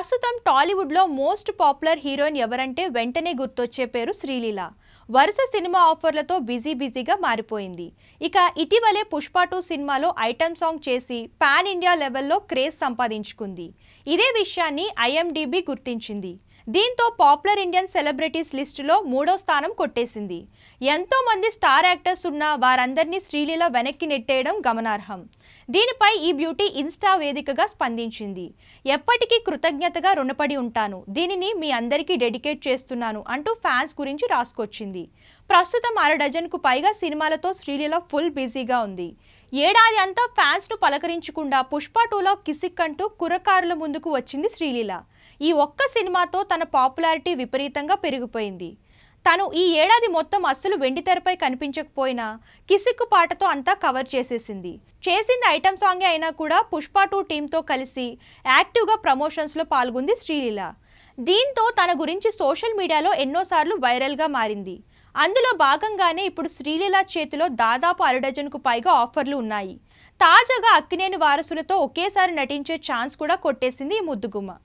ప్రస్తుతం టాలీవుడ్ లో most popular heroine ఎవరంటే వెంటనే గుర్తొచ్చే పేరు శ్రీలీల. వరుస సినిమా ఆఫర్లతో బిజీగా మారిపోయింది. ఇక ఇటీవలే పుష్ప 2 సినిమాలో ఐటమ్ సాంగ్ చేసి పాన్ ఇండియా లెవెల్లో క్రేజ్ సంపాదించుకుంది. ఇదే విషయాన్ని IMDb గుర్తించింది. దీంతో పాపులర్ ఇండియన్ సెలబ్రిటీస్ లిస్టులో 3వ స్థానం కొట్టేసింది. ఎంతో మంది స్టార్ యాక్టర్స్ ఉన్న వారందరినీ శ్రీలీల వెనక్కి నెట్టేయడం గమనార్హం. దీనిపై ఈ బ్యూటీ ఇన్స్టా వేదికగా స్పందించింది. ఎప్పటికీ కృతజ్ఞతగా రుణపడి ఉంటాను, దీనిని మీ అందరికీ డెడికేట్ చేస్తున్నాను అంటూ ఫ్యాన్స్ గురించి రాసుకొచ్చింది. ప్రస్తుతం 6 డజన్కు పైగా సినిమాలతో శ్రీలీల ఫుల్ బిజీగా ఉంది. ఏడాది అంతా ఫ్యాన్స్ ను పలకరించకుండా పుష్ప 2లో కిసిక్ అంటూ కుర్రకారుల ముందుకు వచ్చింది శ్రీలీల. ఈ ఒక్క సినిమాతో తన పాపులారిటీ విపరీతంగా పెరిగిపోయింది. తను ఈ ఏడాది మొత్తం అస్సలు వెండితెరపై కనిపించకపోయినా కిసిక్కు పాటతో అంతా కవర్ చేసేసింది. చేసింది ఐటమ్ సాంగే అయినా కూడా పుష్ప 2 టీంతో కలిసి యాక్టివ్గా ప్రమోషన్స్లో పాల్గొంది శ్రీలీల. దీంతో తన గురించి సోషల్ మీడియాలో ఎన్నోసార్లు వైరల్గా మారింది. అందులో భాగంగానే ఇప్పుడు శ్రీలీల చేతిలో దాదాపు 6 డజన్కు పైగా ఆఫర్లు ఉన్నాయి. తాజాగా అక్కినేని వారసులతో ఒకేసారి నటించే ఛాన్స్ కూడా కొట్టేసింది ఈ ముద్దుగుమ్మ.